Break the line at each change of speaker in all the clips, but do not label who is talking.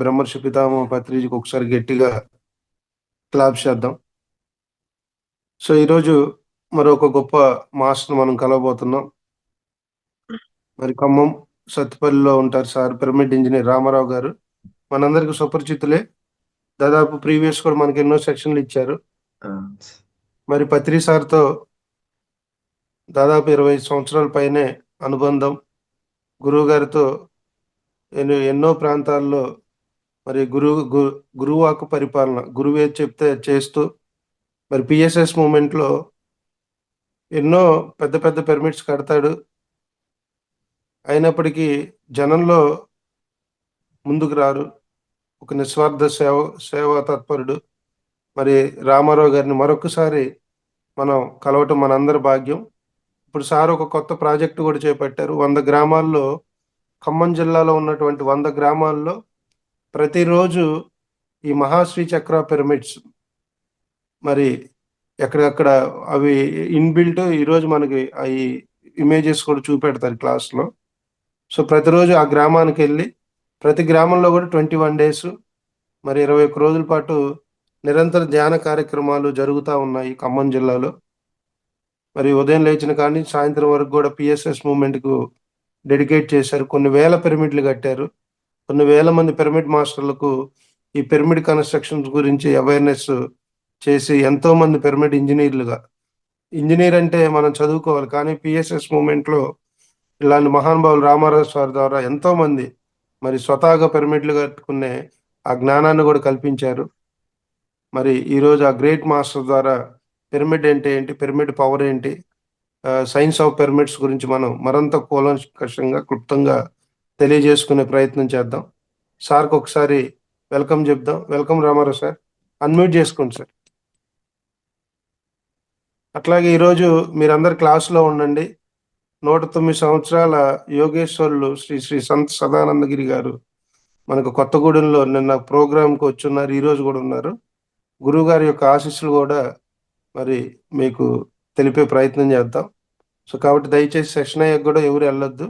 బ్రహ్మర్షి పితామహ పత్రిజీకి ఒకసారి గట్టిగా క్లాప్ చేద్దాం. సో ఈరోజు మరొక గొప్ప మాస్టర్ మనం కలవబోతున్నాం. మరి ఖమ్మం సత్తుపల్లిలో ఉంటారు సార్, పిరమిడ్ ఇంజనీర్ రామారావు గారు. మనందరికి సుపరిచితులే. దాదాపు ప్రీవియస్ కూడా మనకి ఎన్నో సెక్షన్లు ఇచ్చారు. మరి పత్రి సార్తో దాదాపు 20 సంవత్సరాల పైనే అనుబంధం. గురువు గారితో ఎన్నో ప్రాంతాల్లో మరి గురువాకు పరిపాలన, గురువే చెప్తే చేస్తూ మరి పిఎస్ఎస్ మూమెంట్లో ఎన్నో పెద్ద పెద్ద పిరమిడ్స్ కడతాడు. అయినప్పటికీ జనంలో ముందుకు రారు. ఒక నిస్వార్థ సేవా తత్పరుడు. మరి రామారావు గారిని మరొకసారి మనం కలవటం మనందరి భాగ్యం. ఇప్పుడు సార్ ఒక కొత్త ప్రాజెక్టు కూడా చేపట్టారు. 100 గ్రామాల్లో, ఖమ్మం జిల్లాలో ఉన్నటువంటి 100 గ్రామాల్లో ప్రతిరోజు ఈ మహాశ్రీ చక్ర పిరమిడ్స్ మరి ఎక్కడెక్కడ అవి ఇన్బిల్ట్ ఈరోజు మనకి అవి ఇమేజెస్ కూడా చూపెడతారు క్లాస్లో. సో ప్రతిరోజు ఆ గ్రామానికి వెళ్ళి ప్రతి గ్రామంలో కూడా 21 డేస్ మరి 21 రోజుల పాటు నిరంతర ధ్యాన కార్యక్రమాలు జరుగుతూ ఉన్నాయి ఖమ్మం జిల్లాలో. మరి ఉదయం లేచిన కానీ సాయంత్రం వరకు కూడా పిఎస్ఎస్ మూమెంట్కు డెడికేట్ చేశారు. కొన్ని వేల పిరమిడ్లు కట్టారు. కొన్ని వేల మంది పిరమిడ్ మాస్టర్లకు ఈ పిరమిడ్ కన్స్ట్రక్షన్స్ గురించి అవేర్నెస్ చేసి ఎంతో మంది పిరమిడ్ ఇంజనీర్ అంటే మనం చదువుకోవాలి, కానీ పిఎస్ఎస్ మూమెంట్లో ఇలాంటి మహానుభావులు రామారావు సార్ ద్వారా ఎంతో మంది మరి స్వతహాగా పిరమిడ్లు కట్టుకునే ఆ జ్ఞానాన్ని కూడా కల్పించారు. మరి ఈరోజు ఆ గ్రేట్ మాస్టర్ ద్వారా పిరమిడ్ అంటే ఏంటి, పిరమిడ్ పవర్ ఏంటి, సైన్స్ ఆఫ్ పిరమిడ్స్ గురించి మనం మరింత కూలంకషంగా క్లుప్తంగా తెలియజేసుకునే ప్రయత్నం చేద్దాం. సార్కి ఒకసారి వెల్కమ్ చెప్దాం. Welcome Ramarao sir. అన్మ్యూట్ చేసుకోండి సార్. అట్లాగే ఈరోజు మీరందరు క్లాసులో ఉండండి. 109 సంవత్సరాల యోగేశ్వరులు శ్రీ శ్రీ సంత్ సదానందగిరి గారు మనకు కొత్తగూడెంలో నిన్న ప్రోగ్రాంకి వచ్చున్నారు, ఈరోజు కూడా ఉన్నారు. గురువు గారి యొక్క ఆశీస్సులు కూడా మరి మీకు తెలిపే ప్రయత్నం చేద్దాం. సో కాబట్టి దయచేసి సెషన్ అయ్యాక కూడా ఎవరు వెళ్ళొద్దు.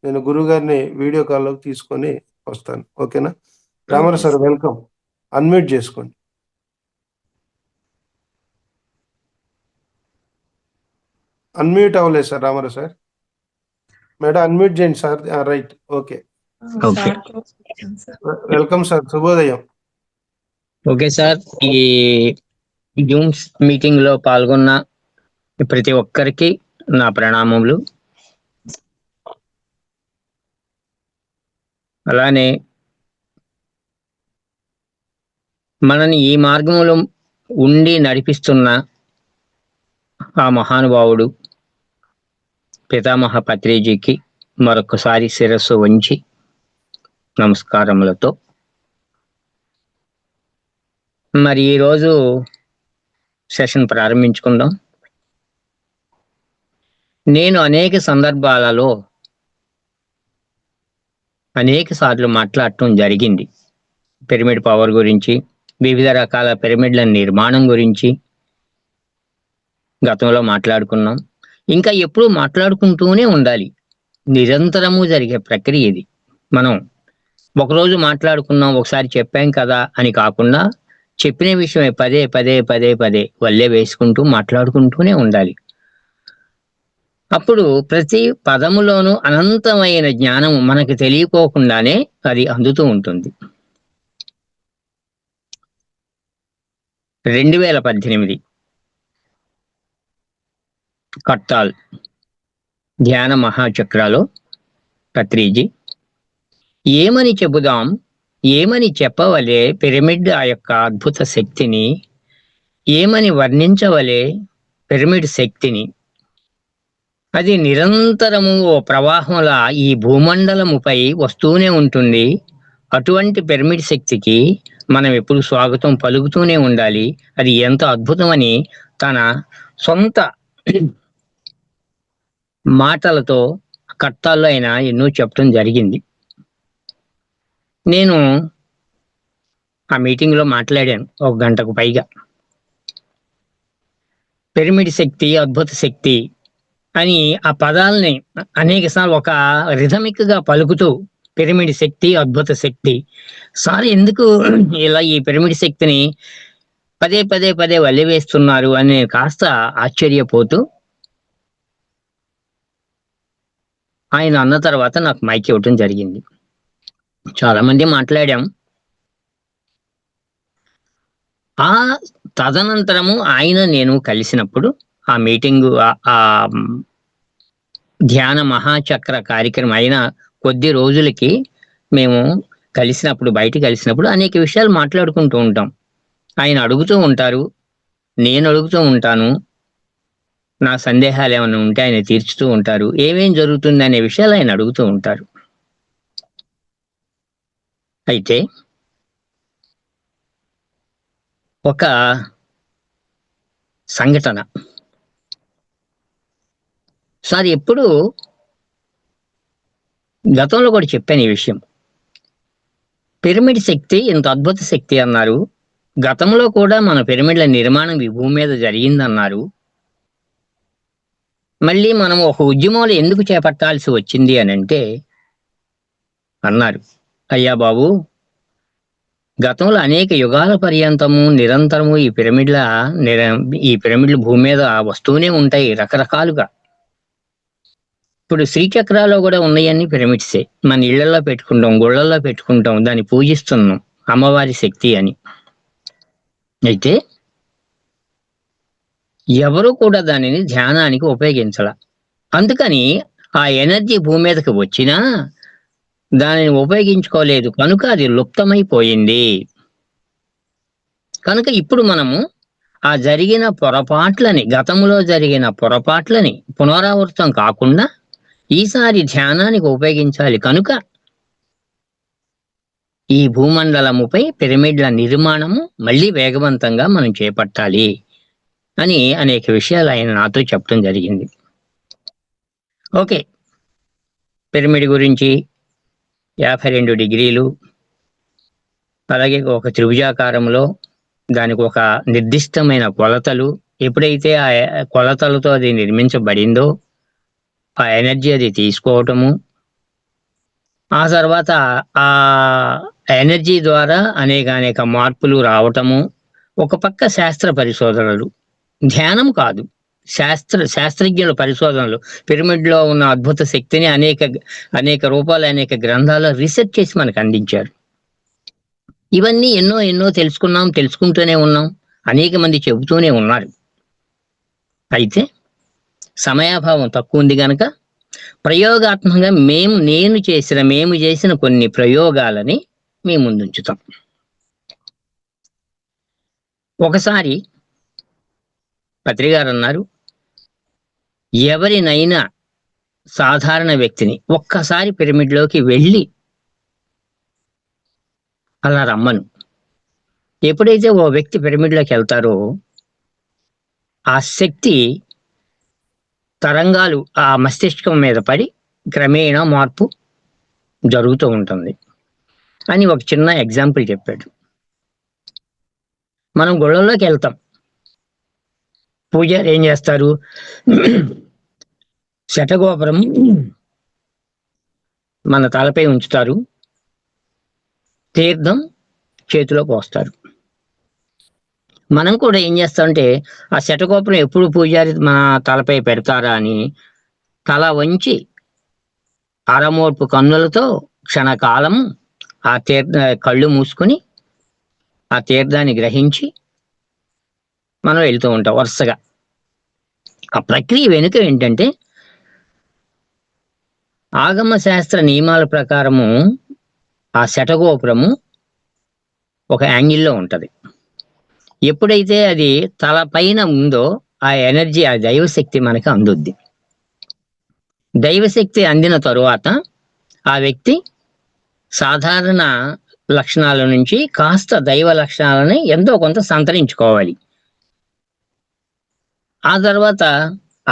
నేను గురువు గారిని వీడియో కాల్లోకి తీసుకొని వస్తాను. ఓకేనా? Ramarao sir welcome. అన్మ్యూట్ చేసుకోండి. అన్మ్యూట్ అవ్వలేదు sir Ramarao sir. Madam unmute చేయండి sir. Right, okay. Welcome sir, శుభోదయం.
ఓకే సార్, ఈ జూమ్ మీటింగ్ లో పాల్గొన్న ప్రతి ఒక్కరికి నా ప్రణామములు. అలానే మనని ఈ మార్గంలో ఉండి నడిపిస్తున్న ఆ మహానుభావుడు పితామహ పత్రిజీకి మరొకసారి శిరస్సు వంచి నమస్కారములతో మరి ఈరోజు సెషన్ ప్రారంభించుకుందాం. నేను అనేక సందర్భాలలో అనేక సార్లు మాట్లాడటం జరిగింది పిరమిడ్ పవర్ గురించి, వివిధ రకాల పిరమిడ్ల నిర్మాణం గురించి గతంలో మాట్లాడుకున్నాం. ఇంకా ఎప్పుడూ మాట్లాడుకుంటూనే ఉండాలి. నిరంతరము జరిగే ప్రక్రియ ఇది. మనం ఒకరోజు మాట్లాడుకున్నాం, ఒకసారి చెప్పాం కదా అని కాకుండా చెప్పిన విషయమే పదే పదే పదే పదే వల్లే వేసుకుంటూ మాట్లాడుకుంటూనే ఉండాలి. అప్పుడు ప్రతి పదములోనూ అనంతమైన జ్ఞానం మనకు తెలియకోకుండానే అది అందుతూ ఉంటుంది. 2018 కట్టాల్ ధ్యాన మహాచక్రాలో పత్రిజీ ఏమని చెబుదాం, ఏమని చెప్పవలే పిరమిడ్ ఆ యొక్క అద్భుత శక్తిని, ఏమని వర్ణించవలే పిరమిడ్ శక్తిని, అది నిరంతరము ఓ ప్రవాహంలా ఈ భూమండలముపై వస్తూనే ఉంటుంది. అటువంటి పిరమిడ్ శక్తికి మనం ఎప్పుడు స్వాగతం పలుకుతూనే ఉండాలి. అది ఎంత అద్భుతమని తన సొంత మాటలతో కట్టాల్లో అయినా ఎన్నో చెప్పడం జరిగింది. నేను ఆ మీటింగ్లో మాట్లాడాను 1 గంటకు పైగా. పిరమిడ్ శక్తి, అద్భుత శక్తి అని ఆ పదాలని అనేక సార్లు ఒక రిథమిక్ గా పలుకుతూ పిరమిడ్ శక్తి, అద్భుత శక్తి. సార్ ఎందుకు ఇలా ఈ పిరమిడ్ శక్తిని పదే పదే పదే వల్లివేస్తున్నారు అని నేను కాస్త ఆశ్చర్యపోతూ ఆయన అన్న తర్వాత నాకు మైక్ ఇవ్వటం జరిగింది. చాలా మంది మాట్లాడాం. ఆ తదనంతరము ఆయన నేను కలిసినప్పుడు ఆ మీటింగు ఆ ధ్యాన మహాచక్ర కార్యక్రమం అయిన కొద్ది రోజులకి మేము కలిసినప్పుడు, బయట కలిసినప్పుడు అనేక విషయాలు మాట్లాడుకుంటూ ఉంటాం. ఆయన అడుగుతూ ఉంటారు, నేను అడుగుతూ ఉంటాను. నా సందేహాలు ఏమైనా ఉంటే ఆయన తీర్చుతూ ఉంటారు. ఏమేం జరుగుతుంది అనే విషయాలు ఆయన అడుగుతూ ఉంటారు. అయితే ఒక సంఘటన సార్ ఎప్పుడు గతంలో కూడా చెప్పాను ఈ విషయం. పిరమిడ్ శక్తి ఇంత అద్భుత శక్తి అన్నారు. గతంలో కూడా మన పిరమిడ్ల నిర్మాణం ఈ భూమి మీద జరిగిందన్నారు. మళ్ళీ మనం ఒక ఉద్యమంలో ఎందుకు చేపట్టాల్సి వచ్చింది అని అంటే అన్నారు, అయ్యా బాబు, గతంలో అనేక యుగాల పర్యంతము నిరంతరము ఈ పిరమిడ్లు భూమి మీద వస్తూనే ఉంటాయి రకరకాలుగా. ఇప్పుడు శ్రీచక్రాల్లో కూడా ఉన్నాయన్నీ పిరమిడ్సే. మన ఇళ్లలో పెట్టుకుంటాం, గుళ్ళల్లో పెట్టుకుంటాం, దాన్ని పూజిస్తున్నాం అమ్మవారి శక్తి అని. అయితే ఎవరు కూడా దానిని ధ్యానానికి ఉపయోగించాల. అందుకని ఆ ఎనర్జీ భూమి మీదకి వచ్చినా దానిని ఉపయోగించుకోలేదు కనుక అది లుప్తమైపోయింది. కనుక ఇప్పుడు మనము ఆ జరిగిన పొరపాట్లని, గతంలో జరిగిన పొరపాట్లని పునరావృతం కాకుండా ఈసారి ధ్యానానికి ఉపయోగించాలి. కనుక ఈ భూమండలముపై పిరమిడ్ల నిర్మాణము మళ్ళీ వేగవంతంగా మనం చేపట్టాలి అని అనేక విషయాలు ఆయన నాతో చెప్పడం జరిగింది. ఓకే, పిరమిడ్ గురించి 52 డిగ్రీలు, అలాగే ఒక త్రిభుజాకారంలో దానికి ఒక నిర్దిష్టమైన కొలతలు, ఎప్పుడైతే ఆ కొలతలతో అది నిర్మించబడిందో ఆ ఎనర్జీ అది తీసుకోవటము, ఆ తర్వాత ఆ ఎనర్జీ ద్వారా అనేక మార్పులు రావటము, ఒక పక్క శాస్త్ర పరిశోధనలు, ధ్యానం కాదు, శాస్త్రజ్ఞుల పరిశోధనలు, పిరమిడ్ లో ఉన్న అద్భుత శక్తిని అనేక రూపాలు, అనేక గ్రంథాలు రీసెర్చ్ చేసి మనకు అందించారు. ఇవన్నీ ఎన్నో తెలుసుకుంటూనే ఉన్నాం. అనేక మంది చెబుతూనే ఉన్నారు. అయితే సమయాభావం తక్కువ ఉంది కనుక ప్రయోగాత్మకంగా మేము చేసిన కొన్ని ప్రయోగాలని మీ ముందుంచుతాం. ఒకసారి పత్రికారు అన్నారు, ఎవరినైనా సాధారణ వ్యక్తిని ఒక్కసారి పిరమిడ్లోకి వెళ్ళి అలా రమ్మను. ఎప్పుడైతే ఓ వ్యక్తి పిరమిడ్లోకి వెళ్తారో ఆ శక్తి తరంగాలు ఆ మస్తిష్కం మీద పడి క్రమేణా మార్పు జరుగుతూ ఉంటుంది అని ఒక చిన్న ఎగ్జాంపుల్ చెప్పాడు. మనం గుళ్ళల్లోకి వెళ్తాం, పూజారి ఏం చేస్తారు, శటగోపురం మన తలపై ఉంచుతారు, తీర్థం చేతిలో పోస్తారు. మనం కూడా ఏం చేస్తామంటే ఆ శటగోపురం ఎప్పుడు పూజారి మన తలపై పెడతారా అని తల వంచి అరమోర్పు కన్నులతో క్షణకాలం ఆ కళ్ళు మూసుకొని ఆ తీర్థాన్ని గ్రహించి మనం వెళ్తూ ఉంటాం వరుసగా. ఆ ప్రక్రియ వెనుక ఏంటంటే ఆగమ శాస్త్ర నియమాల ప్రకారము ఆ శటగోపురము ఒక యాంగిల్లో ఉంటది. ఎప్పుడైతే అది తల పైన ఉందో ఆ ఎనర్జీ, ఆ దైవశక్తి మనకి అందుద్ది. దైవశక్తి అందిన తరువాత ఆ వ్యక్తి సాధారణ లక్షణాల నుంచి కాస్త దైవ లక్షణాలని ఎంతో కొంత సంతరించుకోవాలి. ఆ తర్వాత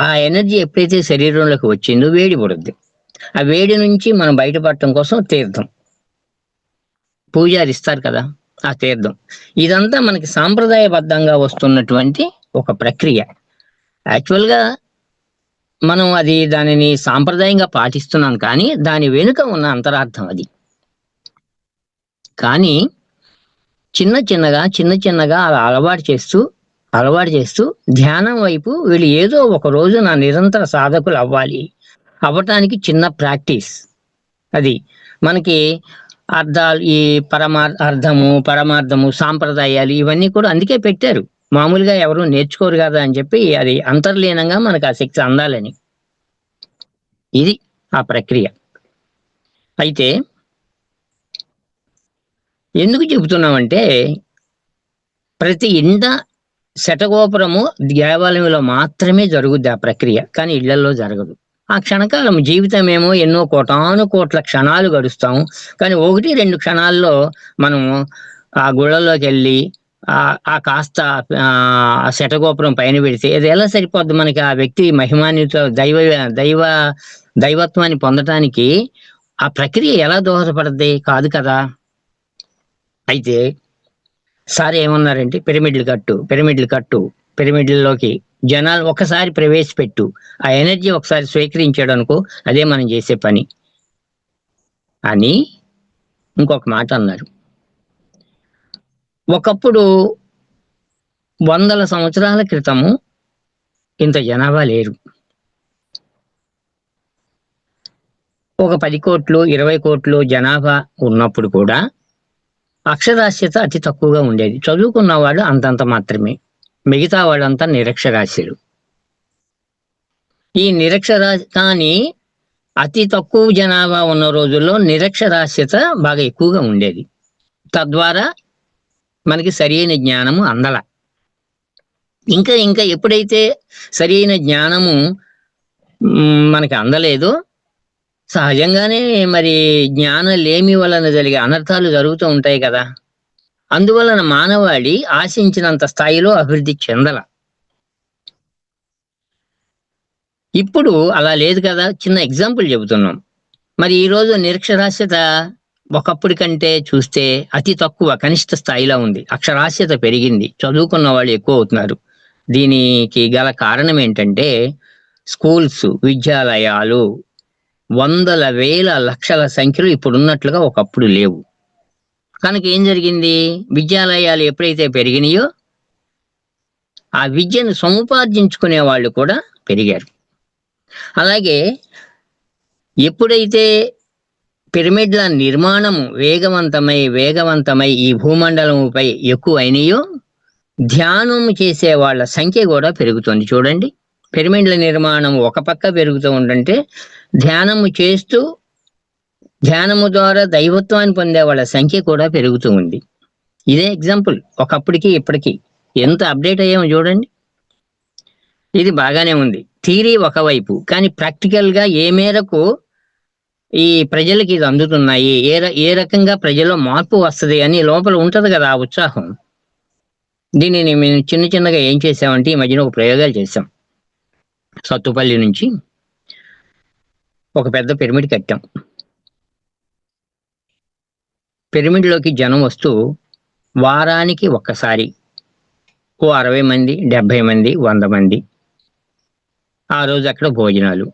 ఆ ఎనర్జీ ఎప్పుడైతే శరీరంలోకి వచ్చిందో వేడి పడుద్ది. ఆ వేడి నుంచి మనం బయటపడటం కోసం తీర్థం పూజారి ఇస్తారు కదా, ఆ తీర్థం. ఇదంతా మనకి సాంప్రదాయబద్ధంగా వస్తున్నటువంటి ఒక ప్రక్రియ. యాక్చువల్గా మనం దానిని సాంప్రదాయంగా పాటిస్తున్నాం, కానీ దాని వెనుక ఉన్న అంతరార్థం అది. కానీ చిన్న చిన్నగా అలా అలవాటు చేస్తూ ధ్యానం వైపు వీళ్ళు ఏదో ఒక రోజు నా నిరంతర సాధకులు అవ్వటానికి చిన్న ప్రాక్టీస్. అది మనకి అర్థాలు, ఈ పరమార్థము, సాంప్రదాయాలు ఇవన్నీ కూడా అందుకే పెట్టారు. మామూలుగా ఎవరు నేర్చుకోరు కదా అని చెప్పి, అది అంతర్లీనంగా మనకు ఆ శక్తి అందాలని. ఇది ఆ ప్రక్రియ. అయితే ఎందుకు చెబుతున్నామంటే, ప్రతి ఇంట శటగోపురము దేవాలయంలో మాత్రమే జరుగుద్ది ఆ ప్రక్రియ, కానీ ఇళ్లలో జరగదు. ఆ క్షణకాలం జీవితం ఏమో ఎన్నో కోట్ల క్షణాలు గడుస్తాం, కానీ 1-2 క్షణాల్లో మనం ఆ గుళ్ళలోకి వెళ్ళి ఆ కాస్త శటగోపురం పైన పెడితే అది ఎలా సరిపోద్ది మనకి? ఆ వ్యక్తి మహిమాన్విత దైవత్వాన్ని పొందటానికి ఆ ప్రక్రియ ఎలా దోహదపడద్ది? కాదు కదా. అయితే సార్ ఏమన్నారంటే, పిరమిడ్లు కట్టు, పిరమిడ్లలోకి జనాలు ఒకసారి ప్రవేశపెట్టు, ఆ ఎనర్జీ ఒకసారి స్వీకరించాడు అనుకో, అదే మనం చేసే పని అని ఇంకొక మాట అన్నారు. ఒకప్పుడు 100 సంవత్సరాల క్రితము ఇంత జనాభా లేరు. ఒక 10 కోట్లు 20 కోట్లు జనాభా ఉన్నప్పుడు కూడా అక్షరాస్యత అతి తక్కువగా ఉండేది. చదువుకున్న వాళ్ళు అంతంత మాత్రమే, మిగతా వాళ్ళంతా నిరక్షరాస్యులు. ఈ కానీ అతి తక్కువ జనాభా ఉన్న రోజుల్లో నిరక్షరాస్యత బాగా ఎక్కువగా ఉండేది. తద్వారా మనకి సరైన జ్ఞానము అందల. ఇంకా ఎప్పుడైతే సరైన జ్ఞానము మనకి అందలేదో, సహజంగానే మరి జ్ఞానం లేమి వలన జరిగే అనర్థాలు జరుగుతూ ఉంటాయి కదా. అందువలన మానవాళి ఆశించినంత స్థాయిలో అభివృద్ధి చెందల. ఇప్పుడు అలా లేదు కదా. చిన్న ఎగ్జాంపుల్ చెబుతున్నాం. మరి ఈరోజు నిరక్షరాస్యత ఒకప్పటి కంటే చూస్తే అతి తక్కువ, కనిష్ట స్థాయిలో ఉంది. అక్షరాస్యత పెరిగింది, చదువుకున్న వాళ్ళు ఎక్కువ అవుతున్నారు. దీనికి గల కారణం ఏంటంటే, స్కూల్స్, విద్యాలయాలు వందల వేల లక్షల సంఖ్యలో ఇప్పుడున్నట్లుగా ఒకప్పుడు లేవు. కనుక ఏం జరిగింది? విద్యాలయాలు ఎప్పుడైతే పెరిగినాయో ఆ విద్యను సముపార్జించుకునే వాళ్ళు కూడా పెరిగారు. అలాగే ఎప్పుడైతే పిరమిడ్ల నిర్మాణము వేగవంతమై ఈ భూమండలముపై ఎక్కువ అయినాయో, ధ్యానం చేసే వాళ్ళ సంఖ్య కూడా పెరుగుతుంది. చూడండి, పిరమిడ్ల నిర్మాణం ఒక పక్క పెరుగుతూ ఉండంటే, ధ్యానము ద్వారా దైవత్వాన్ని పొందే వాళ్ళ సంఖ్య కూడా పెరుగుతూ ఉంది. ఇదే ఎగ్జాంపుల్. ఒకప్పటికి ఇప్పటికి ఎంత అప్డేట్ అయ్యామో చూడండి. ఇది బాగానే ఉంది, థియరీ ఒకవైపు, కానీ ప్రాక్టికల్ గా ఏ మేరకు ఈ ప్రజలకి ఇది అందుతున్నాయి, ఏ రకంగా ప్రజల్లో మార్పు వస్తుంది అని లోపల ఉంటది కదా ఆ ఉత్సాహం. దీనిని మేము చిన్నగా ఏం చేసామంటే, ఈ మధ్యన ఒక ప్రయోగాలు చేసాం. సత్తుపల్లి నుంచి ఒక పెద్ద పిరమిడ్ కట్టాం. పిరమిడ్లోకి జనం వస్తూ వారానికి ఒక్కసారి ఓ 60 మంది, 70 మంది, 100 మంది ఆ రోజు అక్కడ భోజనాలు.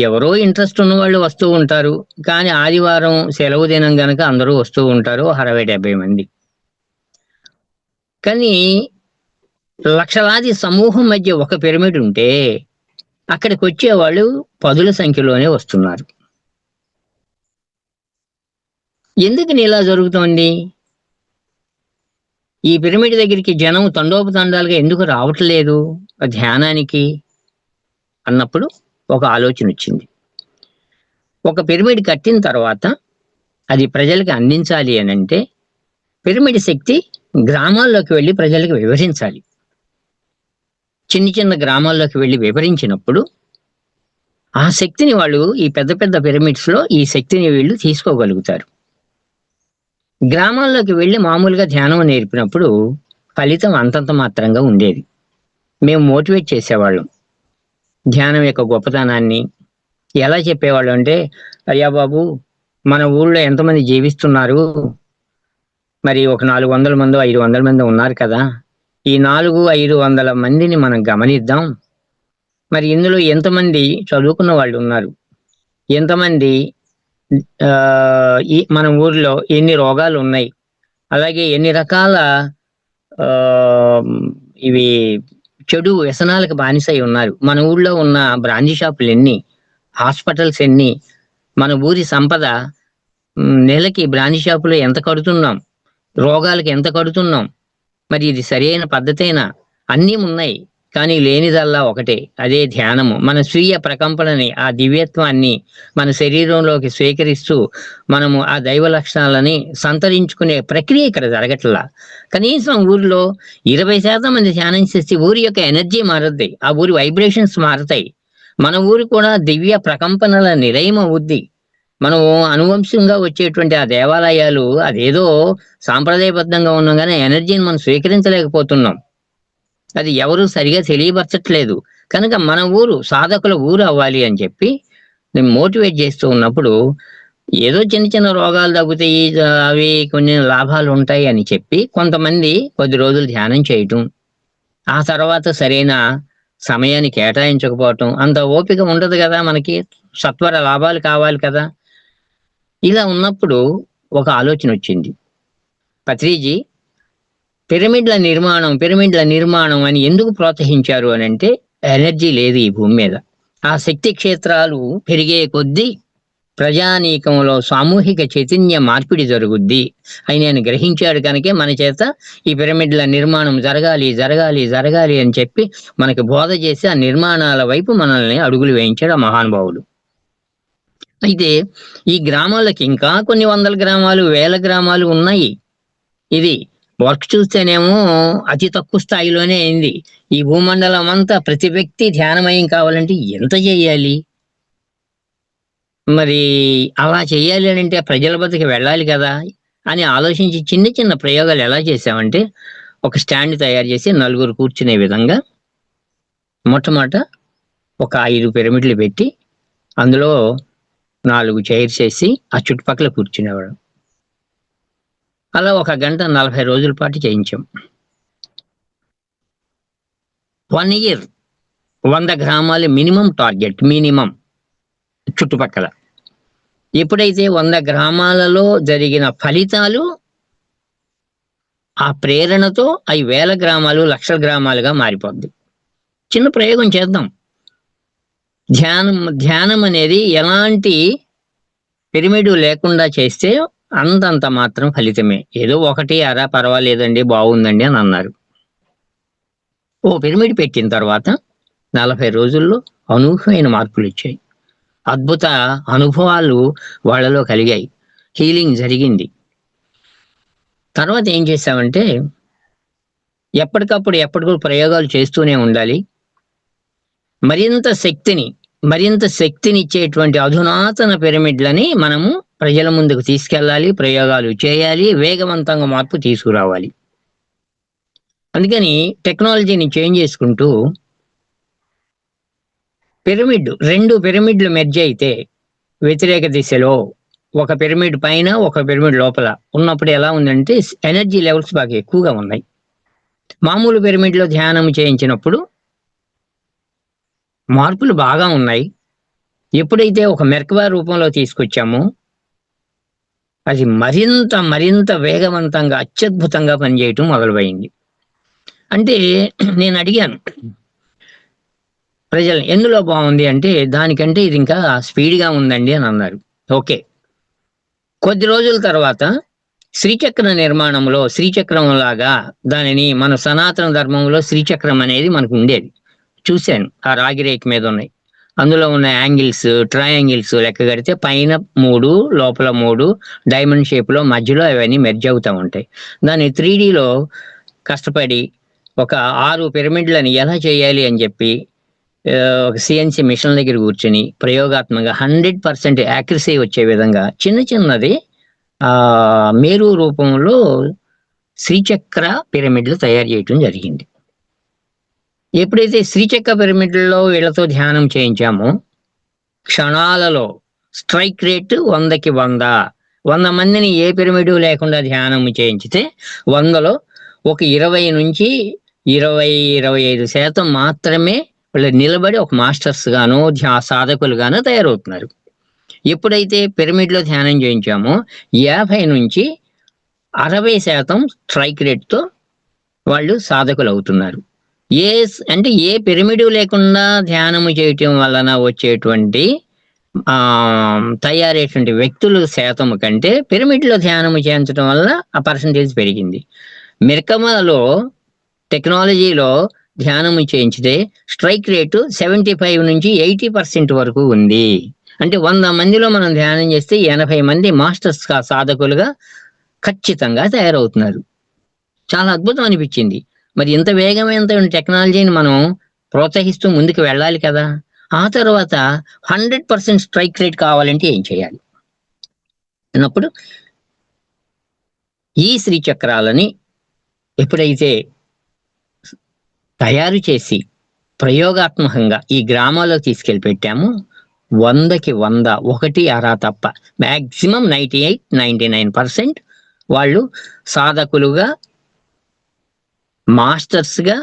ఎవరో ఇంట్రెస్ట్ ఉన్న వాళ్ళు వస్తూ ఉంటారు, కానీ ఆదివారం సెలవు దినం గనక అందరూ వస్తూ ఉంటారు, 60-70 మంది. కానీ లక్షలాది సమూహం మధ్య ఒక పిరమిడ్ ఉంటే అక్కడికి వచ్చేవాళ్ళు 10ల సంఖ్యలోనే వస్తున్నారు. ఎందుకు ఇలా జరుగుతోంది? ఈ పిరమిడ్ దగ్గరికి జనం తండోపతండాలుగా ఎందుకు రావట్లేదు ధ్యానానికి అన్నప్పుడు ఒక ఆలోచన వచ్చింది. ఒక పిరమిడ్ కట్టిన తర్వాత అది ప్రజలకు అందించాలి అని అంటే, పిరమిడ్ శక్తి గ్రామాల్లోకి వెళ్ళి ప్రజలకు వివరించాలి. చిన్న గ్రామాల్లోకి వెళ్ళి వివరించినప్పుడు ఆ శక్తిని వాళ్ళు, ఈ పెద్ద పిరమిడ్స్ లో ఈ శక్తిని వీళ్ళు తీసుకోగలుగుతారు. గ్రామాల్లోకి వెళ్ళి మామూలుగా ధ్యానం నేర్పినప్పుడు ఫలితం అంతంత మాత్రంగా ఉండేది. మేము మోటివేట్ చేసేవాళ్ళం. ధ్యానం యొక్క గొప్పతనాన్ని ఎలా చెప్పేవాళ్ళం అంటే, అయ్యా బాబు, మన ఊళ్ళో ఎంతమంది జీవిస్తున్నారు, మరి ఒక 400 మంది 500 మంది ఉన్నారు కదా, ఈ 400-500 మందిని మనం గమనిద్దాం. మరి ఇందులో ఎంతమంది చదువుకున్న వాళ్ళు ఉన్నారు, ఎంతమంది ఈ మన ఊర్లో ఎన్ని రోగాలు ఉన్నాయి, అలాగే ఎన్ని రకాల ఆ ఇవి చెడు వ్యసనాలకు బానిసై ఉన్నారు, మన ఊళ్ళో ఉన్న బ్రాంచీ షాపులు ఎన్ని, హాస్పిటల్స్ ఎన్ని, మన ఊరి సంపద, నెలకి బ్రాంచీ షాపులో ఎంత కడుతున్నాం, రోగాలకు ఎంత కడుతున్నాం, మరి ఇది సరైన పద్ధతేనా? అన్నీ ఉన్నాయి, కానీ లేనిదల్లా ఒకటే, అదే ధ్యానము. మన స్వీయ ప్రకంపనని, ఆ దివ్యత్వాన్ని మన శరీరంలోకి స్వీకరిస్తూ మనము ఆ దైవ లక్షణాలని సంతరించుకునే ప్రక్రియ ఇక్కడ జరగట్లా. కనీసం ఊరిలో 20% మంది ధ్యానం చేస్తే ఊరి యొక్క ఎనర్జీ మారుద్ది, ఆ ఊరి వైబ్రేషన్స్ మారుతాయి, మన ఊరు కూడా దివ్య ప్రకంపనల నిలయం అవుద్ది. మనం అనువంశంగా వచ్చేటువంటి ఆ దేవాలయాలు అదేదో సాంప్రదాయబద్ధంగా ఉన్నాం కానీ ఎనర్జీని మనం స్వీకరించలేకపోతున్నాం. అది ఎవరు సరిగా తెలియపరచట్లేదు. కనుక మన ఊరు సాధకుల ఊరు అవ్వాలి అని చెప్పి నేను మోటివేట్ చేస్తూ ఉన్నప్పుడు, ఏదో చిన్న చిన్న రోగాలు తగ్గుతాయి, అవి కొన్ని లాభాలు ఉంటాయి అని చెప్పి కొంతమంది కొద్ది రోజులు ధ్యానం చేయటం, ఆ తర్వాత సరైన సమయాన్ని కేటాయించకపోవటం, అంత ఓపిక ఉండదు కదా మనకి, సత్వర లాభాలు కావాలి కదా. ఇలా ఉన్నప్పుడు ఒక ఆలోచన వచ్చింది, పత్రిజీ పిరమిడ్ల నిర్మాణం అని ఎందుకు ప్రోత్సహించారు అని అంటే, ఎనర్జీ లేదు ఈ భూమి మీద. ఆ శక్తి క్షేత్రాలు పెరిగే కొద్దీ ప్రజానీకంలో సామూహిక చైతన్య మార్పిడి జరుగుద్ది అని నేను గ్రహించాడు. కనుకే మన చేత ఈ పిరమిడ్ల నిర్మాణం జరగాలి జరగాలి జరగాలి అని చెప్పి మనకి బోధ చేసి ఆ నిర్మాణాల వైపు మనల్ని అడుగులు వేయించాడు ఆ మహానుభావుడు. అయితే ఈ గ్రామాలకి ఇంకా కొన్ని వందల గ్రామాలు, వేల గ్రామాలు ఉన్నాయి. ఇది వర్క్ చూస్తేనేమో అతి తక్కువ స్థాయిలోనే అయింది. ఈ భూమండలం అంతా ప్రతి వ్యక్తి ధ్యానమయం కావాలంటే ఎంత చేయాలి? మరి అలా చేయాలి అని అంటే ప్రజల వద్దకు వెళ్ళాలి కదా అని ఆలోచించి చిన్న చిన్న ప్రయోగాలు ఎలా చేసామంటే, ఒక స్టాండ్ తయారు చేసి నలుగురు కూర్చునే విధంగా మొట్టమొదట ఒక 5 పిరమిడ్లు పెట్టి అందులో 4 చైర్స్ వేసి ఆ చుట్టుపక్కల కూర్చునేవాడు. అలా 1 గంట 40 రోజుల పాటు చేయించాం. 1 year 100 గ్రామాలు మినిమం టార్గెట్, మినిమం చుట్టుపక్కల. ఎప్పుడైతే 100 గ్రామాలలో జరిగిన ఫలితాలు ఆ ప్రేరణతో అవి వేల గ్రామాలు, లక్షల గ్రామాలుగా మారిపోద్ది. చిన్న ప్రయోగం చేద్దాం. ధ్యానం అనేది ఎలాంటి పిరమిడ్ లేకుండా చేస్తే అంతంత మాత్రం ఫలితమే. ఏదో 1 అర పర్వాలేదండి, బాగుందండి అని అన్నారు. ఓ పిరమిడ్ పెట్టిన తర్వాత 40 రోజుల్లో అనూహ్యమైన మార్పులు వచ్చాయి. అద్భుత అనుభవాలు వాళ్ళలో కలిగాయి, హీలింగ్ జరిగింది. తర్వాత ఏం చేశామంటే, ఎప్పటికప్పుడు ప్రయోగాలు చేస్తూనే ఉండాలి. మరింత శక్తినిచ్చేటువంటి అధునాతన పిరమిడ్లని మనము ప్రజల ముందుకు తీసుకెళ్ళాలి, ప్రయోగాలు చేయాలి, వేగవంతంగా మార్పు తీసుకురావాలి. అందుకని టెక్నాలజీని చేంజ్ చేసుకుంటూ 2 పిరమిడ్లు మెర్జ్ అయితే వ్యతిరేక దిశలో, ఒక పిరమిడ్ పైన ఒక పిరమిడ్ లోపల ఉన్నప్పుడు ఎలా ఉందంటే ఎనర్జీ లెవెల్స్ బాగా ఎక్కువగా ఉన్నాయి. మామూలు పిరమిడ్లో ధ్యానం చేయించినప్పుడు మార్పులు బాగా ఉన్నాయి. ఎప్పుడైతే ఒక మెర్కబా రూపంలో తీసుకొచ్చామో అది మరింత వేగవంతంగా అత్యద్భుతంగా పనిచేయటం మొదలుపోయింది. అంటే నేను అడిగాను ప్రజలు, ఎందులో బాగుంది అంటే, దానికంటే ఇది ఇంకా స్పీడ్గా ఉందండి అని అన్నారు. ఓకే. కొద్ది రోజుల తర్వాత శ్రీచక్ర నిర్మాణంలో, శ్రీచక్రం లాగా దానిని మన సనాతన ధర్మంలో శ్రీచక్రం అనేది మనకు ఉండేది, చూశాను. ఆ రాగి రేక్ మీద ఉన్నాయి. అందులో ఉన్న యాంగిల్స్, ట్రయాంగిల్స్ లెక్క కడితే పైన 3, లోపల 3 డైమండ్ షేప్లో, మధ్యలో అవన్నీ మెర్జ్ అవుతూ ఉంటాయి. దాన్ని 3Dలో కష్టపడి ఒక 6 పిరమిడ్లని ఎలా చేయాలి అని చెప్పి ఒక సిఎన్సి మిషన్ దగ్గర కూర్చొని ప్రయోగాత్మకంగా 100% యాక్యురసీ వచ్చే విధంగా చిన్నది మేరు రూపంలో శ్రీచక్ర పిరమిడ్లు తయారు చేయటం జరిగింది. ఎప్పుడైతే శ్రీచక్ర పిరమిడ్లలో వీళ్ళతో ధ్యానం చేయించామో క్షణాలలో స్ట్రైక్ రేట్ 100కి 100 మందిని ఏ పిరమిడ్ లేకుండా ధ్యానం చేయించితే 100లో ఒక 20 నుంచి 25% మాత్రమే వాళ్ళు నిలబడి ఒక మాస్టర్స్ గానో సాధకులు గానో తయారవుతున్నారు. ఎప్పుడైతే పిరమిడ్లో ధ్యానం చేయించామో 50 నుంచి 60% స్ట్రైక్ రేట్తో వాళ్ళు సాధకులు అవుతున్నారు. అంటే ఏ పిరమిడ్ లేకుండా ధ్యానము చేయటం వలన వచ్చేటువంటి తయారయ్యేటువంటి వ్యక్తుల శాతం కంటే పిరమిడ్లో ధ్యానము చేయించడం వల్ల ఆ పర్సంటేజ్ పెరిగింది. మిర్కమలో టెక్నాలజీలో ధ్యానము చేయించితే స్ట్రైక్ రేటు 75 నుంచి 80% వరకు ఉంది. అంటే 100 మందిలో మనం ధ్యానం చేస్తే 80 మంది మాస్టర్స్ సాధకులుగా ఖచ్చితంగా తయారవుతున్నారు. చాలా అద్భుతం అనిపించింది. మరి ఇంత వేగమైన టెక్నాలజీని మనం ప్రోత్సహిస్తూ ముందుకు వెళ్ళాలి కదా. ఆ తర్వాత 100% స్ట్రైక్ రేట్ కావాలంటే ఏం చేయాలి అన్నప్పుడు ఈ శ్రీచక్రాలని ఎప్పుడైతే తయారు చేసి ప్రయోగాత్మకంగా ఈ గ్రామాల్లో తీసుకెళ్ళి పెట్టామో 100కి 100 ఒకటి అరా తప్ప మ్యాక్సిమం 98-99% వాళ్ళు సాధకులుగా, మాస్టర్స్గా,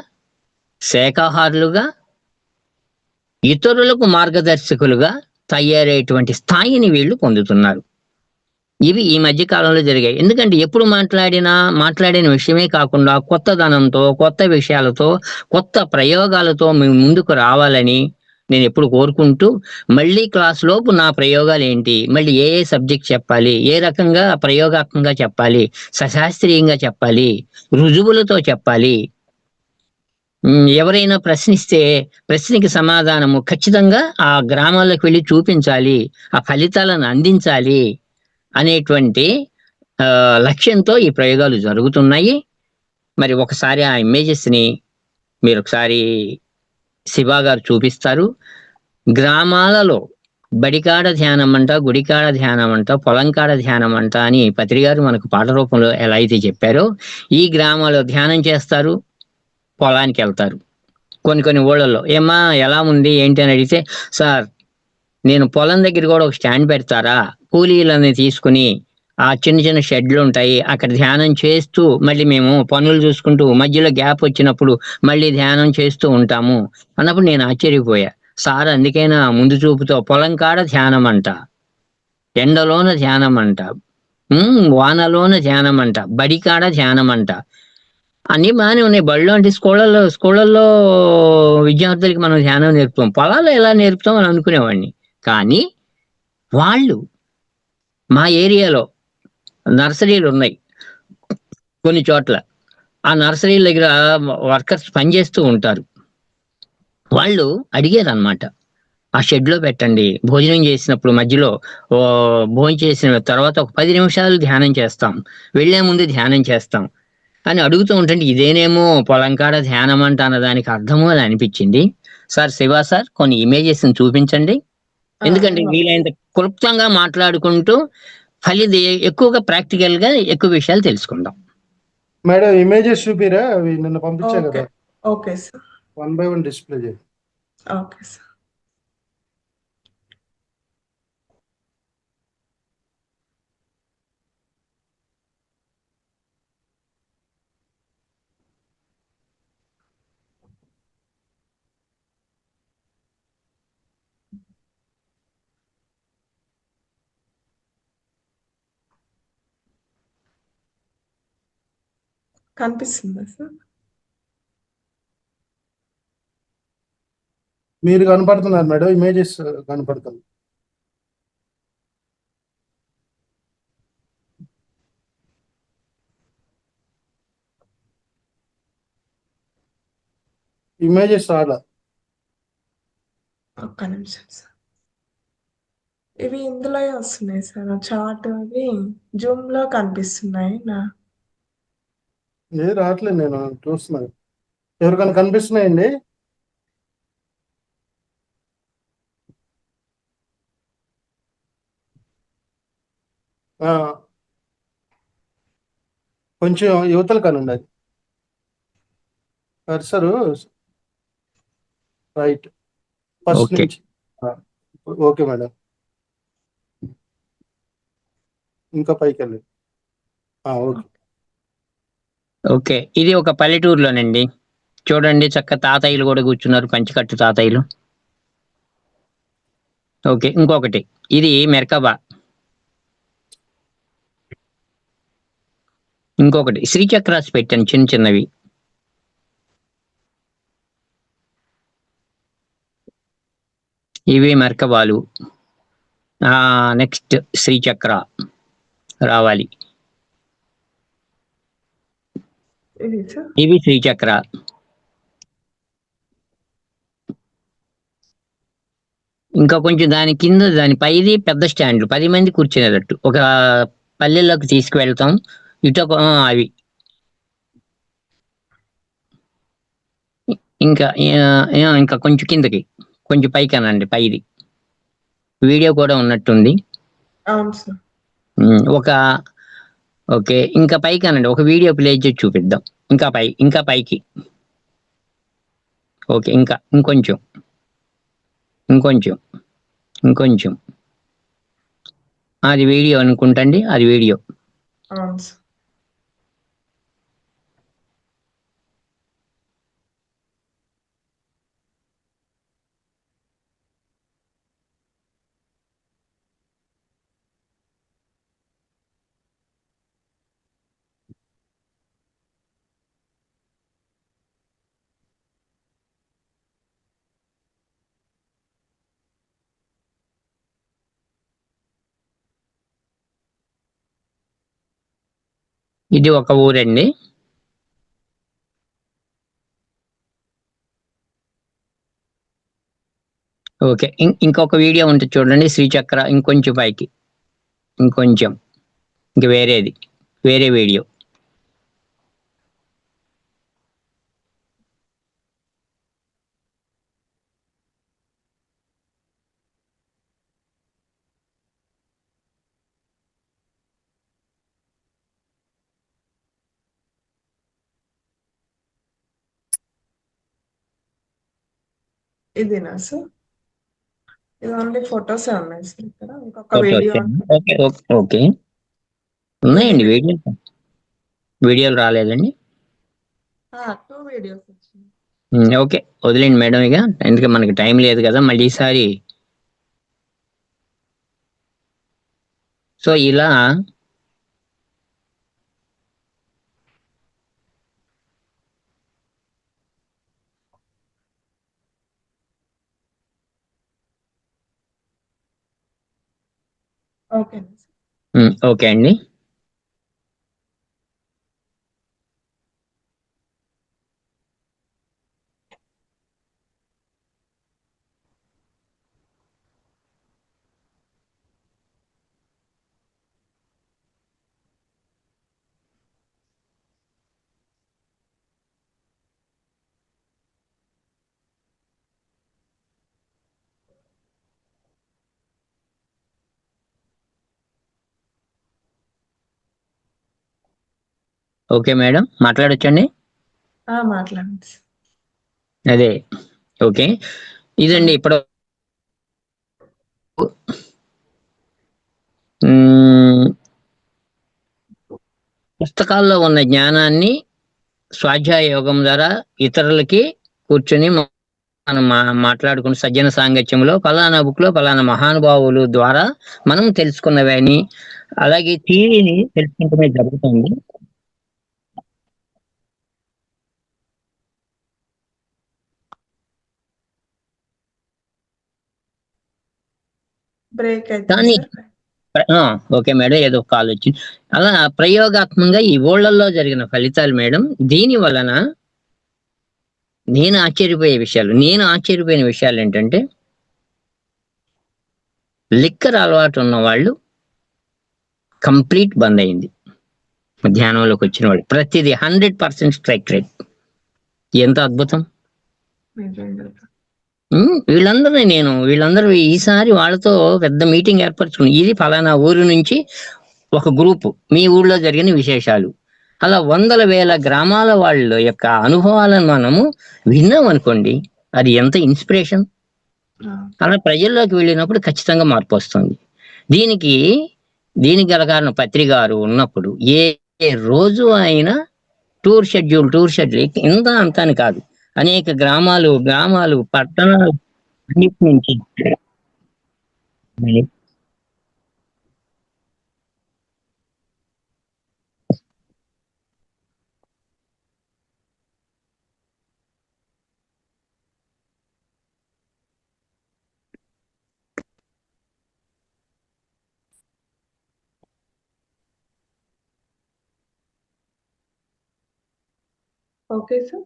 శాఖాహారులుగా, ఇతరులకు మార్గదర్శకులుగా తయారయ్యేటువంటి స్థాయిని వీళ్ళు పొందుతున్నారు. ఇవి ఈ మధ్య కాలంలో జరిగాయి. ఎందుకంటే ఎప్పుడు మాట్లాడిన విషయమే కాకుండా కొత్తదనంతో, కొత్త విషయాలతో, కొత్త ప్రయోగాలతో మేము ముందుకు రావాలని నేను ఎప్పుడు కోరుకుంటూ, మళ్ళీ క్లాస్ లోపు నా ప్రయోగాలు ఏంటి, మళ్ళీ ఏ సబ్జెక్ట్ చెప్పాలి, ఏ రకంగా ప్రయోగాత్మకంగా చెప్పాలి, సశాస్త్రీయంగా చెప్పాలి, రుజువులతో చెప్పాలి, ఎవరైనా ప్రశ్నిస్తే ప్రశ్నకి సమాధానము ఖచ్చితంగా ఆ గ్రామాలకు వెళ్ళి చూపించాలి, ఆ ఫలితాలను అందించాలి అనేటువంటి లక్ష్యంతో ఈ ప్రయోగాలు జరుగుతున్నాయి. మరి ఒకసారి ఆ ఇమేజెస్ని మీరు ఒకసారి శివ గారు చూపిస్తారు. గ్రామాలలో బడికాడ ధ్యానం అంట, గుడికాడ ధ్యానం అంట, పొలంకాడ ధ్యానం అంట అని పత్రి గారు మనకు పాట రూపంలో ఎలా అయితే చెప్పారో, ఈ గ్రామాల్లో ధ్యానం చేస్తారు, పొలానికి వెళ్తారు. కొన్ని ఊళ్ళల్లో ఏమా ఎలా ఉంది ఏంటి అని అడిగితే, సార్ నేను పొలం దగ్గర కూడా ఒక స్టాండ్ పెడతారా, కూలీలని తీసుకుని ఆ చిన్న షెడ్లు ఉంటాయి, అక్కడ ధ్యానం చేస్తూ మళ్ళీ మేము పనులు చూసుకుంటూ మధ్యలో గ్యాప్ వచ్చినప్పుడు మళ్ళీ ధ్యానం చేస్తూ ఉంటాము అన్నప్పుడు నేను ఆశ్చర్యపోయా. సార్ అందుకైనా ముందు చూపుతో పొలం కాడ ధ్యానం అంట, ఎండలోన ధ్యానం అంట, వానలోన ధ్యానం అంట, బడికాడ ధ్యానం అంట, అన్నీ బాగానే ఉన్నాయి. బడిలో అంటే స్కూళ్ళల్లో విద్యార్థులకి మనం ధ్యానం నేర్పుతాం, పొలాల్లో ఎలా నేర్పుతాం అని అనుకునేవాడిని. కానీ వాళ్ళు మా ఏరియాలో నర్సరీలు ఉన్నాయి కొన్ని చోట్ల, ఆ నర్సరీల దగ్గర వర్కర్స్ పనిచేస్తూ ఉంటారు. వాళ్ళు అడిగారు అనమాట, ఆ షెడ్లో పెట్టండి, భోజనం చేసినప్పుడు మధ్యలో భోజనం చేసిన తర్వాత ఒక 10 నిమిషాలు ధ్యానం చేస్తాం, వెళ్లే ముందు ధ్యానం చేస్తాం అని అడుగుతూ ఉంటుంటే ఇదేనేమో పొలంకాడ ధ్యానం అంట అన్నదానికి అర్థము అని అనిపించింది. సార్ శివ సార్ కొన్ని ఇమేజెస్ చూపించండి, ఎందుకంటే వీలైనంత క్లుప్తంగా మాట్లాడుకుంటూ ఎక్కువగా ప్రాక్టికల్ గా ఎక్కువ విషయాలు తెలుసుకుందాం.
మేడం ఇమేజెస్ చూపిరా, అవి నిన్న పంపించా కదా.
ఓకే సార్,
1 by 1 డిస్ప్లే చేయండి.
Okay sir. కనిపిస్తుందా సార్?
మీరు కనపడుతున్నారు మేడం, ఇమేజెస్ కనపడుతుంది. ఇమేజెస్ రాలా.
ఒక్క నిమిషం సార్, ఇవి ఇందులో వస్తున్నాయి సార్, చార్ట్ అవి జూమ్ లో కనిపిస్తున్నాయి.
ఏ రావట్లేదు, నేను చూస్తున్నాను. ఎవరికైనా కనిపిస్తున్నాయండి? కొంచెం యువతలు కానండి, అది కర్సరు రైట్ ఫస్ట్ నుంచి. ఓకే మేడం, ఇంకా పైకి వెళ్ళండి. ఓకే
ఓకే, ఇది ఒక పల్లెటూరులోనండి. చూడండి చక్క తాతయ్యలు కూడా కూర్చున్నారు, పంచికట్టు తాతయ్యలు. ఓకే, ఇంకొకటి ఇది మెర్కబా, ఇంకొకటి శ్రీచక్రాస్ పెట్టాను చిన్న చిన్నవి. ఇవి మెర్కబాలు. నెక్స్ట్ శ్రీచక్ర రావాలి,
ఇది సార్.
ఇవి శ్రీచక్ర. ఇంకా కొంచెం దాని కింద దాని పైది పెద్ద స్టాండ్లు 10 మంది కూర్చునేటట్టు ఒక పల్లెల్లోకి తీసుకువెళ్తాం. ఇటొక అవి ఇంకా ఇంకా కొంచెం కిందకి కొంచెం పైకి అనండి, పైది వీడియో కూడా ఉన్నట్టుంది.
అవును సార్.
ఒక ఓకే, ఇంకా పైకి అనండి, ఒక వీడియో ప్లే చేసి చూపిద్దాం. ఇంకా పైకి ఓకే, ఇంకొంచెం ఇంకొంచెం ఇంకొంచెం అది వీడియో అనుకుంటండి, అది వీడియో.
అవును సార్.
ఇది ఒక ఊరండి. ఓకే, ఇంకొక వీడియో ఉంటుంది చూడండి, శ్రీచక్ర. ఇంకొంచెం పైకి, ఇంకొంచెం, ఇంక వేరే వీడియో.
ఇదేనా సార్? ఇది ఓన్లీ ఫొటోస్ ఉన్నాయి సార్. ఇక్కడ ఇంకొక
photos.
Video
okay okay okay, ఉన్నాయండి వీడియోలు రాలేదండి.
2 వీడియోస్ వచ్చినాయి.
ఓకే, వదిలేండి మేడం, ఇక ఎందుకంటే మనకి టైం లేదు కదా మళ్ళీ ఈసారి. సో ఇలా
ఓకే
ఓకే అండి. ఓకే మేడం, మాట్లాడొచ్చండి.
మాట్లాడండి.
అదే ఓకే, ఇదండి ఇప్పుడు పుస్తకాల్లో ఉన్న జ్ఞానాన్ని స్వాధ్యాయ యోగం ద్వారా ఇతరులకి కూర్చొని మనం మాట్లాడుకున్న సజ్జన సాంగత్యంలో ఫలానా బుక్ లో ఫలానా మహానుభావులు ద్వారా మనం తెలుసుకున్నవని, అలాగే థియరీని తెలుసుకుంటూనే జరుగుతుంది.
బ్రేక్
కానీ ఓకే మేడం, ఏదో కాల్ వచ్చింది. అలా ప్రయోగాత్మకంగా ఈ ఊళ్ళల్లో జరిగిన ఫలితాలు మేడం. దీని వలన నేను ఆశ్చర్యపోయిన విషయాలు ఏంటంటే, లిక్కర్ అలవాటు ఉన్న వాళ్ళు కంప్లీట్ బంద్ అయింది. ధ్యానంలోకి వచ్చిన వాళ్ళు ప్రతిదీ 100% స్ట్రైక్ రేట్. ఎంత అద్భుతం! వీళ్ళందరూ ఈసారి వాళ్ళతో పెద్ద మీటింగ్ ఏర్పరచుకుని, ఇది ఫలానా ఊరు నుంచి ఒక గ్రూపు, మీ ఊళ్ళో జరిగిన విశేషాలు, అలా వందల వేల గ్రామాల వాళ్ళ యొక్క అనుభవాలను మనము విన్నాం అనుకోండి, అది ఎంత ఇన్స్పిరేషన్. అలా ప్రజల్లోకి వెళ్ళినప్పుడు ఖచ్చితంగా మార్పు వస్తుంది. దీనికి గల కారణం పత్రికారు ఉన్నప్పుడు ఏ రోజు అయినా టూర్ షెడ్యూల్ ఇంత అంత అని కాదు, అనేక గ్రామాలు పట్టణాలు అన్నిటి నుంచి
ఓకే సార్.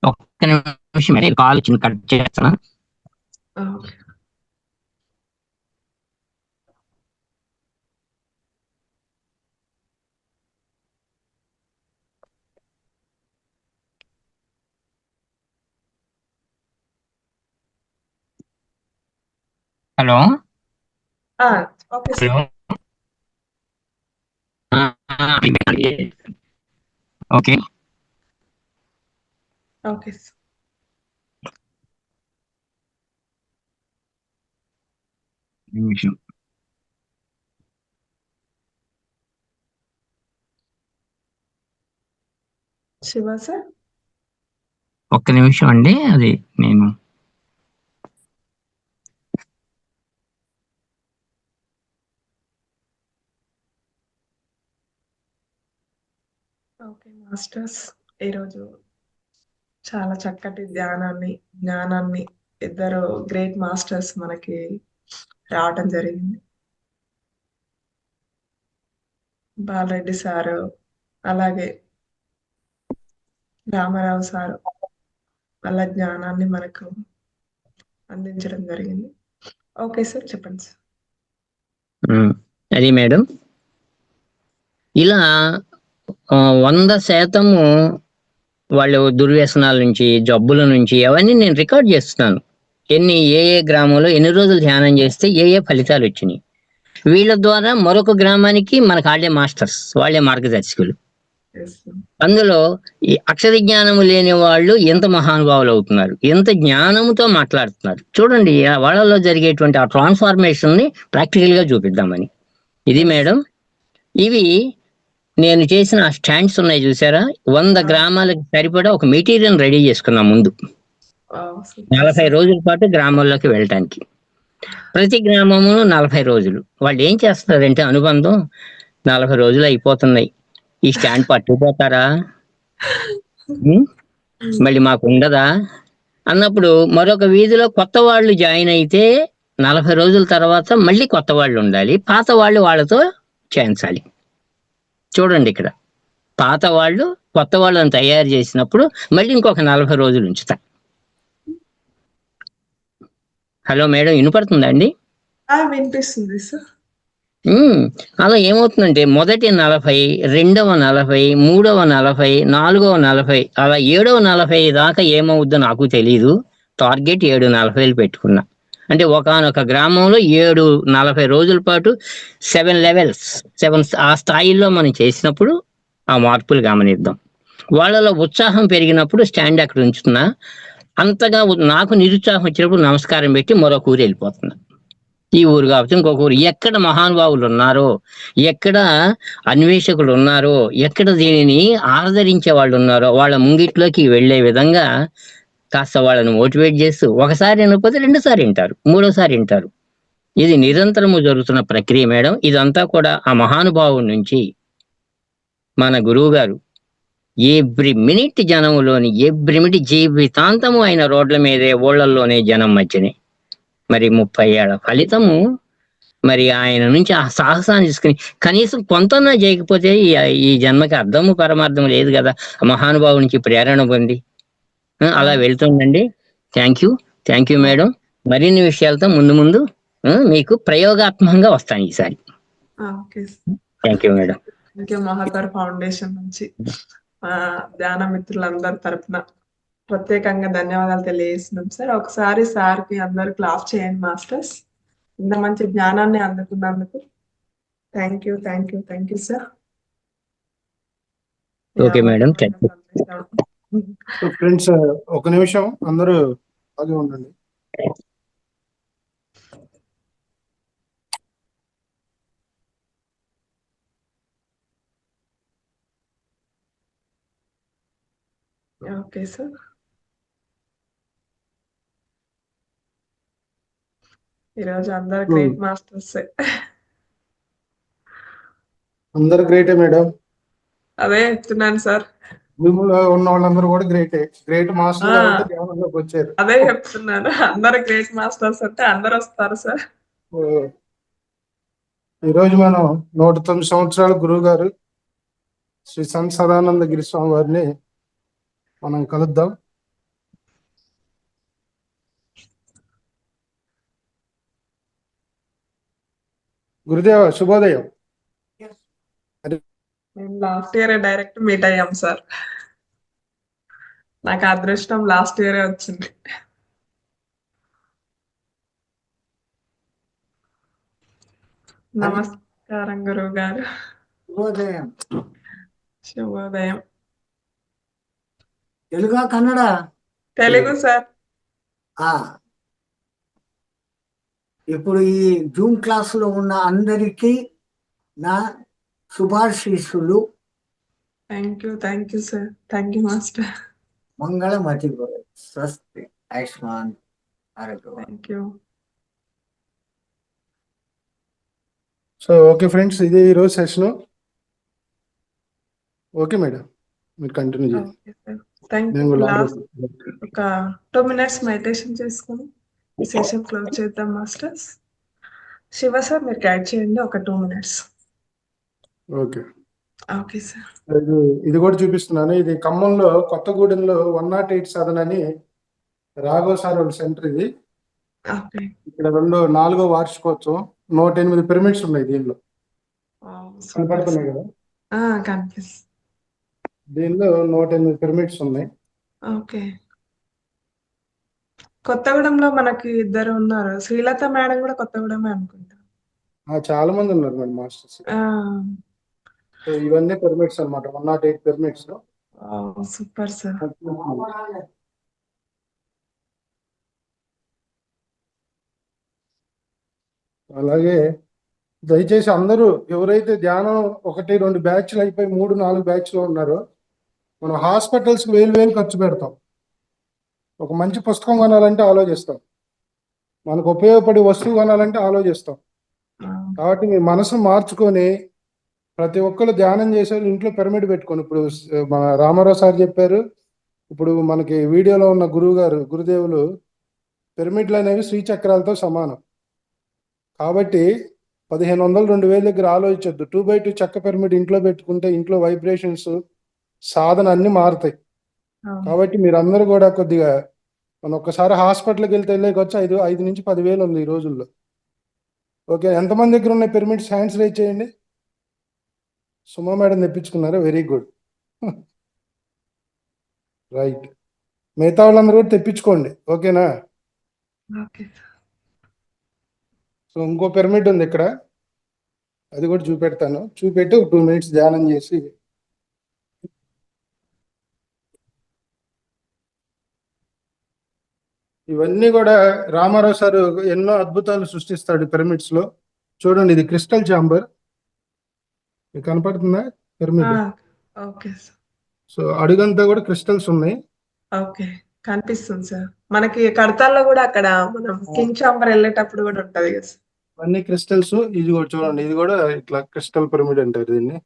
ఒక్క నిమిషం మేడం, కాల్ వచ్చింది, కట్ చేస్తున్నా.
Okay.
Hello
okay sir.
Hello. Okay.
Okay sir.
నిమిషం.
శివ సార్.
ఒక్క నిమిషం అండి, అది నేను
ఓకే మాస్టర్స్, ఈరోజు చాలా చక్కటి జ్ఞానాన్ని ఇద్దరు గ్రేట్ మాస్టర్స్ మనకి రావటం జరిగింది. బాలరెడ్డి సారు, అలాగే రామారావు సారు వాళ్ళ జ్ఞానాన్ని మనకు అందించడం జరిగింది. ఓకే సార్, చెప్పండి సార్.
అది మేడం, ఇలా 100% వాళ్ళు దుర్వ్యసనాల నుంచి, జబ్బుల నుంచి అవన్నీ నేను రికార్డ్ చేస్తున్నాను. ఏ ఏ గ్రామంలో ఎన్ని రోజులు ధ్యానం చేస్తే ఏ ఏ ఫలితాలు వచ్చినాయి. వీళ్ళ ద్వారా మరొక గ్రామానికి మనకు వాళ్ళే మాస్టర్స్, వాళ్ళే మార్గదర్శకులు.
Yes sir.
అందులో ఈ అక్షర జ్ఞానము లేని వాళ్ళు ఎంత మహానుభావులు అవుతున్నారు, ఎంత జ్ఞానముతో మాట్లాడుతున్నారు చూడండి. వాళ్ళలో జరిగేటువంటి ఆ ట్రాన్స్ఫార్మేషన్ ని ప్రాక్టికల్ గా చూపిద్దామని. ఇది
Yes.
మేడం, ఇవి నేను చేసిన స్టాండ్స్ ఉన్నాయి చూసారా, 100 గ్రామాలకు సరిపడా ఒక మెటీరియల్ రెడీ చేసుకున్నాం ముందు.
Wow, super
40
sir.
రోజుల పాటు గ్రామాల్లోకి వెళ్ళటానికి. ప్రతి గ్రామము 40 రోజులు. వాళ్ళు ఏం చేస్తారంటే అనుబంధం, 40 రోజులు అయిపోతున్నాయి, ఈ స్టాండ్ పట్టుకుపోతారా, మళ్ళీ మాకు ఉండదా అన్నప్పుడు మరొక వీధిలో కొత్త వాళ్ళు జాయిన్ అయితే 40 రోజుల తర్వాత మళ్ళీ కొత్త వాళ్ళు ఉండాలి, పాత వాళ్ళు వాళ్ళతో చేయించాలి. చూడండి ఇక్కడ, పాత వాళ్ళు కొత్త వాళ్ళని తయారు చేసినప్పుడు మళ్ళీ ఇంకొక 40 రోజులు ఉంచుతా. హలో మేడం, వినపడుతుందా అండి?
వినిపిస్తుంది సార్.
అలా ఏమవుతుందంటే మొదటి 40, రెండవ 40, మూడవ 40, నాలుగవ 40, అలా 7వ 40 దాకా ఏమవుద్దో నాకు తెలీదు. టార్గెట్ 7:40 పెట్టుకున్నా. అంటే ఒకానొక గ్రామంలో 7:40 రోజుల పాటు 7 లెవెల్స్, 7 ఆ స్థాయిల్లో మనం చేసినప్పుడు ఆ మార్పులు గమనిద్దాం. వాళ్ళలో ఉత్సాహం పెరిగినప్పుడు స్టాండ్ అక్కడ ఉంచుతున్నా. అంతగా నాకు నిరుత్సాహం వచ్చినప్పుడు నమస్కారం పెట్టి మరొక ఊరు వెళ్ళిపోతున్నా. ఈ ఊరు కావచ్చు ఇంకొక ఊరు, ఎక్కడ మహానుభావులు ఉన్నారో, ఎక్కడ అన్వేషకులు ఉన్నారో, ఎక్కడ దీనిని ఆదరించే వాళ్ళు ఉన్నారో వాళ్ళ ముంగిట్లోకి వెళ్ళే విధంగా కాస్త వాళ్ళని మోటివేట్ చేస్తూ, ఒకసారి వినకపోతే 2సారి వింటారు, 3సారి వింటారు. ఇది నిరంతరము జరుగుతున్న ప్రక్రియ మేడం. ఇదంతా కూడా ఆ మహానుభావుడి నుంచి మన గురువు గారు ఎవ్రీ మినిట్ జనంలోని, ఎవ్రీ మినిట్ జీవితాంతము ఆయన రోడ్ల మీదే, ఊళ్ళల్లోనే, జనం మధ్యనే. మరి 30 ఏళ్ల ఫలితము, మరి ఆయన నుంచి ఆ సాహసాన్ని తీసుకుని కనీసం కొంతన్నా చేయకపోతే ఈ జన్మకి అర్థము పరమార్థం లేదు కదా. మహానుభావు నుంచి ప్రేరణ పొంది అలా వెళ్తుందండి. Thank you, thank you madam. మరిన్ని విషయాలతో ముందు ముందు మీకు ప్రయోగాత్మకంగా వస్తాను ఈసారి.
Okay
thank you madam.
Thank you. మహాతర్ ఫౌండేషన్ నుంచి ధ్యాన మిత్రులందరి తరపున ప్రత్యేకంగా ధన్యవాదాలు తెలియజేస్తున్నాం సార్. ఒకసారి సార్కి అందరు క్లాప్ చేయండి మాస్టర్స్, ఇంత మంచి జ్ఞానాన్ని అందుకున్నందుకు. Thank you, thank you, thank you sir.
Okay madam, thank you.
Friends, ఒక నిమిషం అందరూ ఆగి ఉండండి.
Okay sir. ఈరోజు అందరు గ్రేట్ మాస్టర్స్.
అందరు గ్రేటే మేడం.
అదే చెప్తున్నాను సార్.
భూమిలో ఉన్న వాళ్ళందరూ కూడా గ్రేటే. గ్రేట్ మాస్టర్ కాబట్టి ధ్యానంలోకి వచ్చారు.
అదే చెప్తున్నాను, అందరు గ్రేట్ మాస్టర్స్ అంటే అందరు వస్తారు సార్.
ఈరోజు మనం 109 సంవత్సరాల గురువు గారు శ్రీ సంత్ సదానంద గిరి స్వామి వారిని మనం కలుద్దాం. గురుదేవ శుభోదయం.
మేము లాస్ట్ ఇయర్ డైరెక్ట్ మీట్ అయ్యాం సార్. నాకు ఆ అదృష్టం లాస్ట్ ఇయరే వచ్చింది. నమస్కారం గురువు గారు.
శుభోదయం.
శుభోదయం.
తెలుగా కన్నడ?
తెలుగు సార్.
ఇప్పుడు ఈ జూమ్ క్లాసులో ఉన్న అందరికీ నా శుభాశీస్సులు.
Thank you sir. Thank you master.
మంగళమతి స్వస్తి ఆయుష్మాన్ ఆరోగ్యవాన్.
Thank you.
So okay friends, ఇది ఈరోజు సెషన్. ఓకే మేడం, మీరు కంటిన్యూ చేయండి.
Okay sir. Thank you. Last ఒక 2 minutes మెడిటేషన్ చేసుకొని ఈ సెషన్ క్లోజ్ చేద్దాం మాస్టర్స్. శివ సార్ మీరు గైడ్ చేయండి ఒక 2 minutes.
Okay
okay sir.
ఇది కూడా చూపిస్తున్నాను. ఇది ఖమ్మంలో కొత్తగూడెంలో 108 సాధన అని రాఘవ్ సార్ వాళ్ళ సెంటర్. ఇది
ఓకే.
ఇక్కడ 4వ వార్షికోత్సవం. 108 పిరమిడ్స్ ఉన్నాయి దీనిలో. కనపడుతున్నాయి కదా?
కనిపిస్తుంది.
దీనిలో 108 పిరమిడ్స్ ఉన్నాయి.
ఓకే. కొత్తగూడెంలో మనకి 2 ఉన్నారు. శ్రీలత మేడం కూడా కొత్తగూడెమే అనుకుంటా.
చాలా మంది ఉన్నారు మేడం మాస్టర్స్. సో ఇవన్నీ పిరమిడ్స్ అన్నమాట, 108 పిరమిడ్స్.
Super sir.
అలాగే దయచేసి అందరూ ఎవరైతే ధ్యానం 1-2 బ్యాచ్లు అయిపోయి 3-4 బ్యాచ్లు ఉన్నారో, మనం హాస్పిటల్స్ వేలు ఖర్చు పెడతాం. ఒక మంచి పుస్తకం కొనాలంటే ఆలోచిస్తాం, మనకు ఉపయోగపడే వస్తువు కొనాలంటే ఆలోచిస్తాం. కాబట్టి మీ మనసు మార్చుకొని ప్రతి ఒక్కరు ధ్యానం చేసే ఇంట్లో పిరమిడ్ పెట్టుకోండి. ఇప్పుడు మన రామారావు సార్ చెప్పారు, ఇప్పుడు మనకి వీడియోలో ఉన్న గురుదేవులు పిరమిడ్లు అనేవి శ్రీచక్రాలతో సమానం. కాబట్టి 1500-2000 దగ్గర ఆలోచించొద్దు. 2x2 చెక్క పిరమిడ్ ఇంట్లో పెట్టుకుంటే ఇంట్లో వైబ్రేషన్స్, సాధన అన్ని మారుతాయి. కాబట్టి మీరందరూ కూడా కొద్దిగా మనం ఒక్కసారి హాస్పిటల్కి వెళ్ళేకొచ్చి 5 నుంచి 10,000 ఉంది ఈ రోజుల్లో. ఓకే, ఎంతమంది దగ్గర ఉన్న పిరమిడ్స్ హ్యాండ్స్ రైజ్ చేయండి. సుమా మేడం తెప్పించుకున్నారా? Very good, right. మిగతా వాళ్ళందరూ కూడా తెప్పించుకోండి. ఓకేనా? సో ఇంకో పిరమిడ్ ఉంది ఇక్కడ, అది కూడా చూపెడతాను. చూపెట్టి ఒక 2 minutes ధ్యానం చేసి ఇవన్నీ కూడా రామారావు సార్ ఎన్నో అద్భుతాలు సృష్టిస్తాడు పిరమిడ్స్ లో. చూడండి, ఇది క్రిస్టల్ ఛాంబర్. మీకు కనపడుతుందా పిరమిడ్? సో అడుగంతా కూడా క్రిస్టల్స్ ఉన్నాయి.
ఓకే, కనిపిస్తుంది సార్. మనకి కడతాల్లో కూడా అక్కడ మనం కింగ్ ఛాంబర్ వెళ్ళేటప్పుడు కూడా ఉంటది కదా సార్.
అన్ని క్రిస్టల్స్. ఇది కూడా చూడండి, ఇది కూడా ఇట్లా క్రిస్టల్ పిరమిడ్ అంటారు దీన్ని.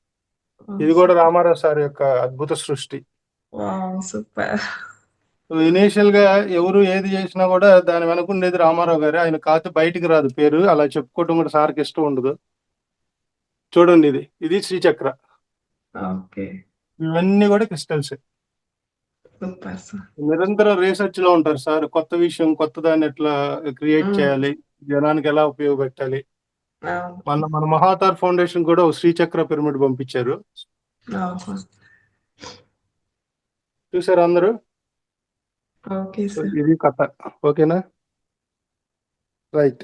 ఇది కూడా రామారావు సార్ యొక్క అద్భుత సృష్టి.
సూపర్.
ఇనీషియల్ గా ఎవరు ఏది చేసినా కూడా దాని వెనకుండేది రామారావు గారు. ఆయన కాదు బయటికి రాదు పేరు, అలా చెప్పుకోవటం కూడా సార్కి ఇష్టం ఉండదు. చూడండి, ఇది శ్రీచక్ర. ఇవన్నీ కూడా క్రిస్టల్స్. నిరంతరం రీసెర్చ్ లో ఉంటారు సార్. కొత్త విషయం, కొత్త దాన్ని ఎట్లా క్రియేట్ చేయాలి, జనానికి ఎలా ఉపయోగపెట్టాలి. మన మహాతార్ ఫౌండేషన్ కూడా ఒక శ్రీచక్ర పిరమిడ్ పంపించారు. చూసారు అందరూ? ఇది కథ. ఓకేనా? రైట్.